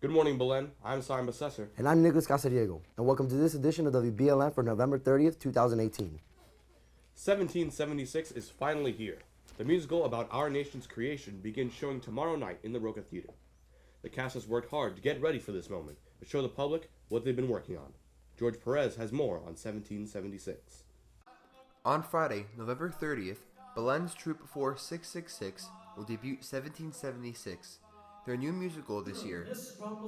Good morning, Belen. I'm Simon Besesser. And I'm Nicholas Casariego, and welcome to this edition of Wbln for November 30th, 2018. 1776 is finally here. The musical about our nation's creation begins showing tomorrow night in the Roca Theater. The cast has worked hard to get ready for this moment, to show the public what they've been working on. George Perez has more on 1776. On Friday, November 30th, Belen's Troupe 4666 will debut 1776, their new musical this year.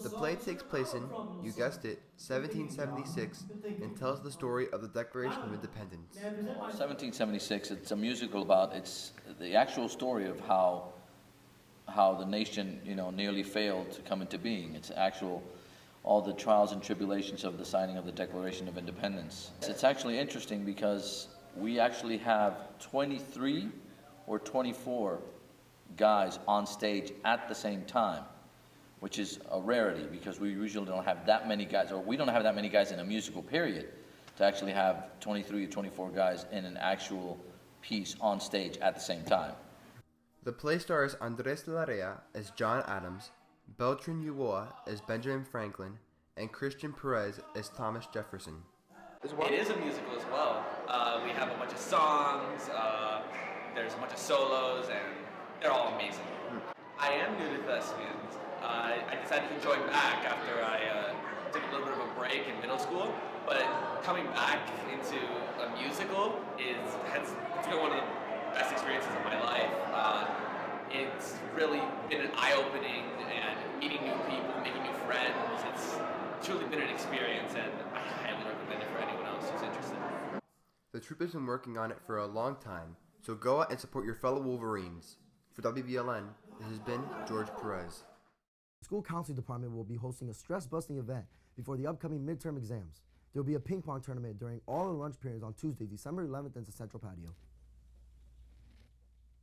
The play takes place in, you guessed it, 1776, and tells the story of the Declaration of Independence. 1776, it's a musical about, it's the actual story of how the nation, nearly failed to come into being. It's all the trials and tribulations of the signing of the Declaration of Independence. It's actually interesting because we actually have 23 or 24 guys on stage at the same time, which is a rarity because we usually don't have that many guys, or we don't have that many guys in a musical period to actually have 23 or 24 guys in an actual piece on stage at the same time. The play stars Andres Larrea as John Adams, Beltran Ulloa as Benjamin Franklin, and Christian Perez as Thomas Jefferson. It is a musical as well. We have a bunch of songs, there's a bunch of solos, and they're all amazing. I am new to thespians. I decided to join back after I took a little bit of a break in middle school, but coming back into a musical it's been one of the best experiences of my life. It's really been an eye-opening and meeting new people, making new friends. It's truly been an experience, and I highly recommend it for anyone else who's interested. The troupe has been working on it for a long time, so go out and support your fellow Wolverines. For WBLN, this has been George Perez. The school counseling department will be hosting a stress-busting event before the upcoming midterm exams. There will be a ping pong tournament during all the lunch periods on Tuesday, December 11th in the Central Patio.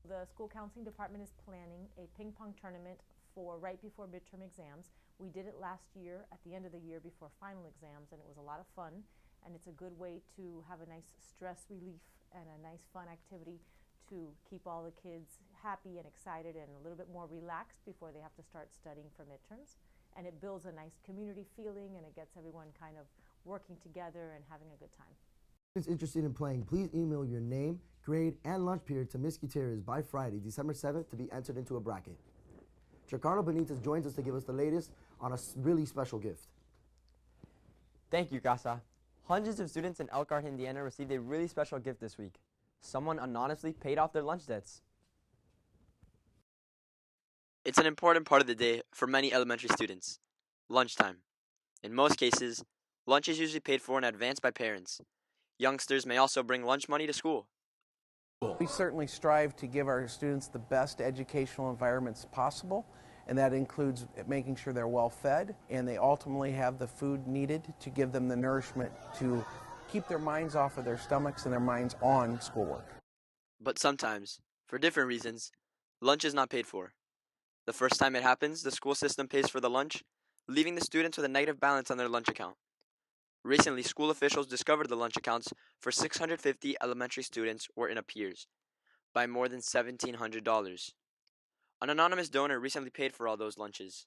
The school counseling department is planning a ping pong tournament for right before midterm exams. We did it last year at the end of the year before final exams, and it was a lot of fun, and it's a good way to have a nice stress relief and a nice fun activity to keep all the kids happy and excited and a little bit more relaxed before they have to start studying for midterms. And it builds a nice community feeling, and it gets everyone kind of working together and having a good time. If you're interested in playing, please email your name, grade, and lunch period to Ms. Gutierrez by Friday, December 7th to be entered into a bracket. Giancarlo Benitez joins us to give us the latest on a really special gift. Thank you, Casa. Hundreds of students in Elkhart, Indiana received a really special gift this week. Someone anonymously paid off their lunch debts. It's an important part of the day for many elementary students. Lunchtime. In most cases, lunch is usually paid for in advance by parents. Youngsters may also bring lunch money to school. We certainly strive to give our students the best educational environments possible, and that includes making sure they're well fed and they ultimately have the food needed to give them the nourishment to keep their minds off of their stomachs and their minds on schoolwork. But sometimes, for different reasons, lunch is not paid for. The first time it happens, the school system pays for the lunch, leaving the students with a negative balance on their lunch account. Recently, school officials discovered the lunch accounts for 650 elementary students were in arrears by more than $1,700. An anonymous donor recently paid for all those lunches.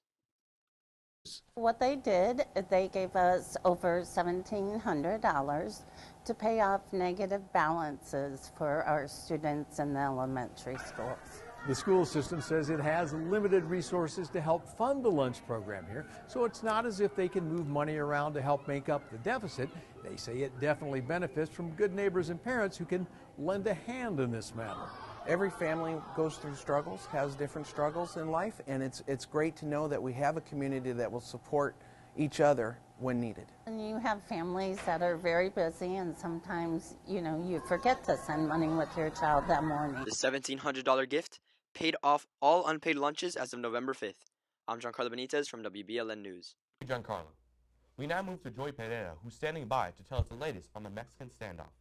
What they did, they gave us over $1,700 to pay off negative balances for our students in the elementary schools. The school system says it has limited resources to help fund the lunch program here, so it's not as if they can move money around to help make up the deficit. They say it definitely benefits from good neighbors and parents who can lend a hand in this matter. Every family goes through struggles, has different struggles in life, and it's great to know that we have a community that will support each other when needed. And you have families that are very busy, and sometimes, you forget to send money with your child that morning. The $1,700 gift paid off all unpaid lunches as of November 5th. I'm Giancarlo Benitez from WBLN News. Giancarlo. We now move to Joy Pereira, who's standing by to tell us the latest on the Mexican standoff.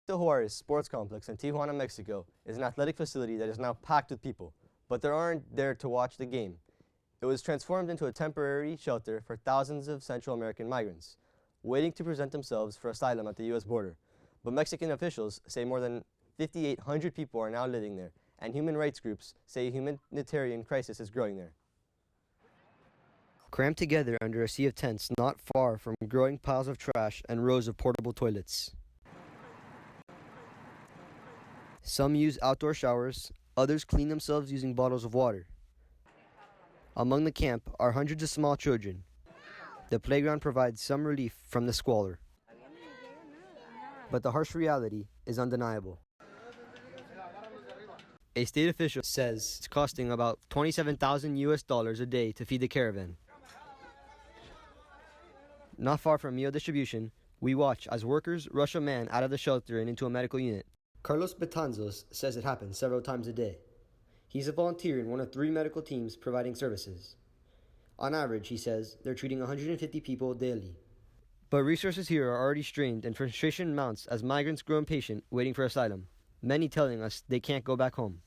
The Juarez Sports Complex in Tijuana, Mexico is an athletic facility that is now packed with people, but there aren't there to watch the game. It was transformed into a temporary shelter for thousands of Central American migrants, waiting to present themselves for asylum at the U.S. border. But Mexican officials say more than 5,800 people are now living there, and human rights groups say a humanitarian crisis is growing there. crammed together under a sea of tents not far from growing piles of trash and rows of portable toilets. Some use outdoor showers, others clean themselves using bottles of water. Among the camp are hundreds of small children. The playground provides some relief from the squalor. But the harsh reality is undeniable. A state official says it's costing about $27,000 a day to feed the caravan. Not far from meal distribution, we watch as workers rush a man out of the shelter and into a medical unit. Carlos Betanzos says it happens several times a day. He's a volunteer in one of 3 medical teams providing services. On average, he says, they're treating 150 people daily. But resources here are already strained and frustration mounts as migrants grow impatient waiting for asylum, many telling us they can't go back home.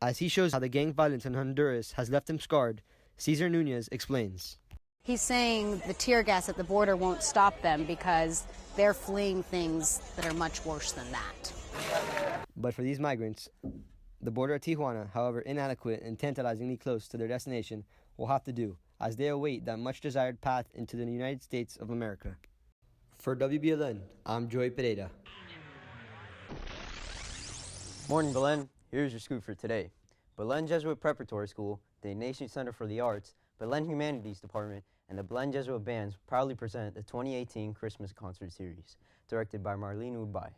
As he shows how the gang violence in Honduras has left him scarred, Cesar Nunez explains. He's saying the tear gas at the border won't stop them because they're fleeing things that are much worse than that. But for these migrants, the border at Tijuana, however inadequate and tantalizingly close to their destination, will have to do, as they await that much-desired path into the United States of America. For Wbln, I'm Joey Pereira. Morning, Belen. Here's your scoop for today. Belen Jesuit Preparatory School, the Nation Center for the Arts, Belen Humanities Department, and the Belen Jesuit Bands proudly present the 2018 Christmas Concert Series, directed by Marlene Udbai.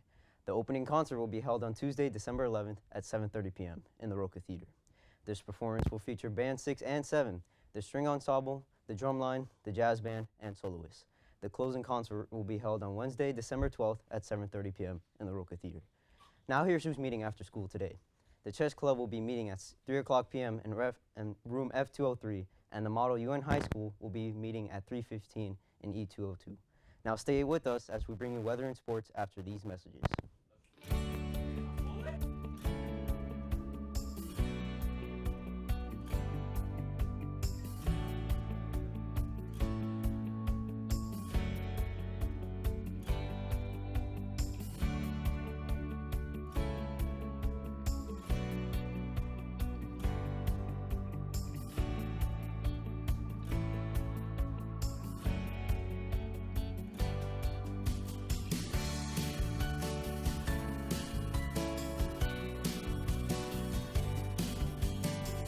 The opening concert will be held on Tuesday, December 11th at 7:30 p.m. in the Roca Theater. This performance will feature Band 6 and 7, the string ensemble, the drumline, the jazz band, and soloists. The closing concert will be held on Wednesday, December 12th at 7:30 p.m. in the Roca Theater. Now here's who's meeting after school today. The chess club will be meeting at 3 o'clock p.m. in room F203, and the Model UN High School will be meeting at 3:15 in E202. Now stay with us as we bring you weather and sports after these messages.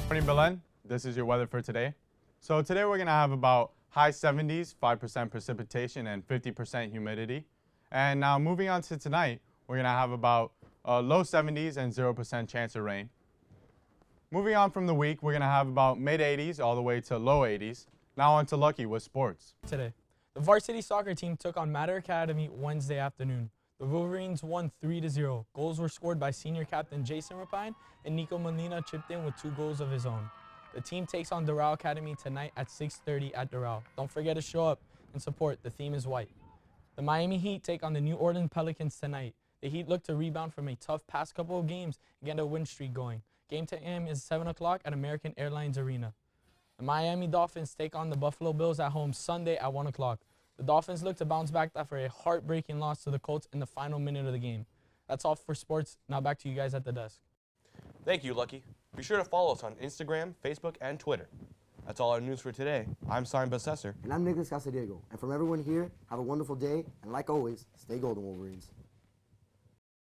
Morning, Belen. This is your weather for today. So today we're going to have about high 70s, 5% precipitation, and 50% humidity. And now moving on to tonight, we're going to have about low 70s and 0% chance of rain. Moving on from the week, we're going to have about mid 80s all the way to low 80s. Now on to Lucky with sports. Today, the varsity soccer team took on Matter Academy Wednesday afternoon. The Wolverines won 3-0. Goals were scored by senior captain Jason Rapine, and Nico Molina chipped in with 2 goals of his own. The team takes on Doral Academy tonight at 6:30 at Doral. Don't forget to show up and support. The theme is white. The Miami Heat take on the New Orleans Pelicans tonight. The Heat look to rebound from a tough past couple of games and get a win streak going. Game time is 7 o'clock at American Airlines Arena. The Miami Dolphins take on the Buffalo Bills at home Sunday at 1 o'clock. The Dolphins look to bounce back after a heartbreaking loss to the Colts in the final minute of the game. That's all for sports. Now back to you guys at the desk. Thank you, Lucky. Be sure to follow us on Instagram, Facebook, and Twitter. That's all our news for today. I'm Simon Besesser. And I'm Nicholas Casadiego. And from everyone here, have a wonderful day. And like always, stay golden, Wolverines.